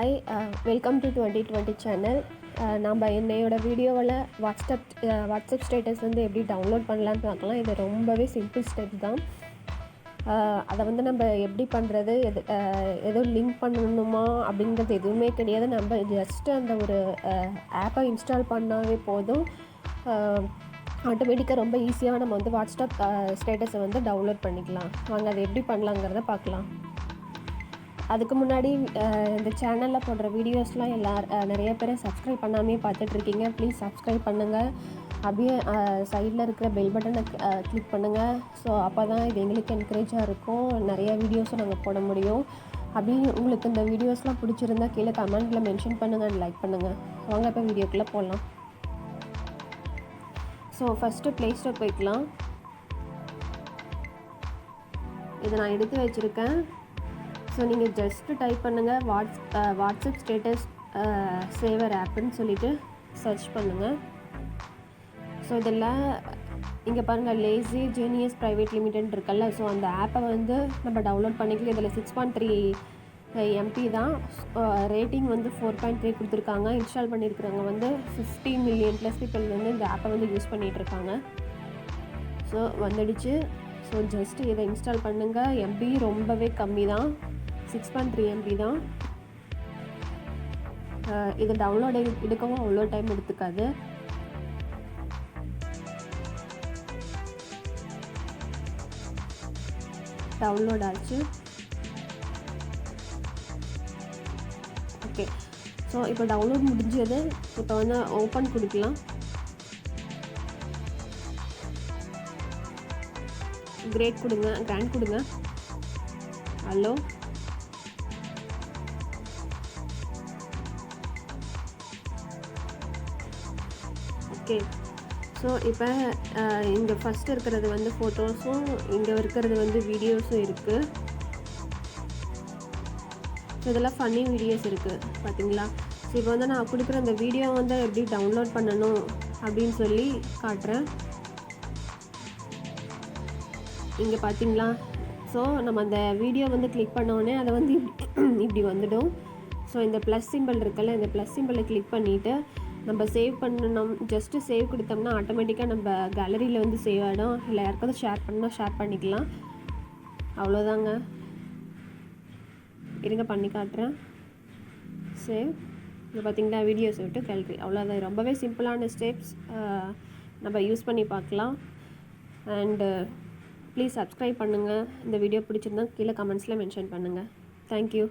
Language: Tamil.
Hi, welcome to 2020 channel. நம்ம என்னையோட வீடியோவில் வாட்ஸ்அப் ஸ்டேட்டஸ் வந்து எப்படி டவுன்லோட் பண்ணலான்னு பார்க்கலாம். இது ரொம்பவே சிம்பிள் ஸ்டெப் தான். அதை வந்து நம்ம எப்படி பண்ணுறது, எதுவும் லிங்க் பண்ணணுமா அப்படிங்கிறது எதுவுமே கிடையாது. நம்ம ஜஸ்ட்டு அந்த ஒரு ஆப்பை இன்ஸ்டால் பண்ணாவே போதும். ஆட்டோமேட்டிக்காக ரொம்ப ஈஸியாக நம்ம வந்து வாட்ஸ்அப் ஸ்டேட்டஸை வந்து டவுன்லோட் பண்ணிக்கலாம். வாங்க அதை எப்படி பண்ணலாங்கிறத பார்க்கலாம். அதுக்கு முன்னாடி இந்த சேனலில் போடுற வீடியோஸ்லாம் நிறைய பேர் சப்ஸ்கிரைப் பண்ணாமே பார்த்துட்ருக்கீங்க. ப்ளீஸ் சப்ஸ்கிரைப் பண்ணுங்கள். அப்படியே சைடில் இருக்கிற பெல் பட்டனை கிளிக் பண்ணுங்கள். ஸோ அப்போ தான் இது எங்களுக்கு என்கரேஜாக இருக்கும், நிறைய வீடியோஸும் நாங்கள் போட முடியும். அப்படி உங்களுக்கு இந்த வீடியோஸ்லாம் பிடிச்சிருந்தா கீழே கமெண்ட்டில் மென்ஷன் பண்ணுங்கள் அண்ட் லைக் பண்ணுங்கள். வாங்க இப்போ வீடியோக்குள்ளே போகலாம். ஸோ ஃபஸ்ட்டு ப்ளே ஸ்டோர் போய்க்கலாம். இதை நான் எடுத்து வச்சுருக்கேன். ஸோ நீங்கள் ஜஸ்ட்டு டைப் பண்ணுங்கள் வாட்ஸ்அப் ஸ்டேட்டஸ் சேவர் ஆப்புன்னு சொல்லிவிட்டு சர்ச் பண்ணுங்கள். ஸோ இதில் இங்கே பாருங்கள், லேசி ஜீனியஸ் ப்ரைவேட் லிமிடெட் இருக்குல்ல. ஸோ அந்த ஆப்பை வந்து நம்ம டவுன்லோட் பண்ணிக்கலாம். இதில் 6.3 MB தான். ரேட்டிங் வந்து 4.3 கொடுத்துருக்காங்க. இன்ஸ்டால் பண்ணியிருக்கிறவங்க வந்து 50 million+ பீப்புள் வந்து இந்த ஆப்பை வந்து யூஸ் பண்ணிகிட்ருக்காங்க. ஸோ வந்துடுச்சு. ஸோ ஜஸ்ட்டு இதை இன்ஸ்டால் பண்ணுங்கள். MB ரொம்பவே கம்மி தான், 6.3 MB தான். இது டவுன்லோட் எடுக்கவும் அவ்வளோ டைம் எடுத்துக்காது. டவுன்லோட் ஆச்சு. ஓகே, ஸோ இப்போ டவுன்லோட் முடிஞ்சது. இப்போ வந்து ஓப்பன் கொடுக்கலாம். கிராண்ட் கொடுங்க. Hello, okay. ஸோ இப்போ இங்கே ஃபஸ்ட்டு இருக்கிறது வந்து ஃபோட்டோஸும், இங்கே இருக்கிறது வந்து வீடியோஸும் இருக்குது. ஸோ இதெல்லாம் ஃபன்னி வீடியோஸ் இருக்குது பார்த்தீங்களா. ஸோ இப்போ வந்து நான் கொடுக்குற அந்த வீடியோ வந்து எப்படி டவுன்லோட் பண்ணணும் அப்படின்னு சொல்லி காட்டுறேன். இங்கே பார்த்தீங்களா. ஸோ நம்ம அந்த வீடியோ வந்து கிளிக் பண்ணோடனே அதை வந்து இப்படி வந்துடும். ஸோ இந்த ப்ளஸ் சிம்பிள் இருக்குல்ல, இந்த ப்ளஸ் சிம்பிளை கிளிக் பண்ணிவிட்டு நம்ம சேவ் பண்ணணும். ஜஸ்ட்டு சேவ் கொடுத்தோம்னா ஆட்டோமேட்டிக்காக நம்ம கேலரியில் வந்து சேவ் ஆகிடும். இல்லை யாருக்காவது ஷேர் பண்ணால் ஷேர் பண்ணிக்கலாம். அவ்வளோதாங்க. இருங்க பண்ணி காட்டுறேன். சேவ். இப்போ பார்த்தீங்கன்னா வீடியோஸ் விட்டு கேலரி, அவ்வளோதான். ரொம்பவே சிம்பிளான ஸ்டெப்ஸ். நம்ம யூஸ் பண்ணி பார்க்கலாம். அண்டு ப்ளீஸ் சப்ஸ்கிரைப் பண்ணுங்கள். இந்த வீடியோ பிடிச்சிருந்தா கீழே கமெண்ட்ஸில் மென்ஷன் பண்ணுங்கள். தேங்க்யூ.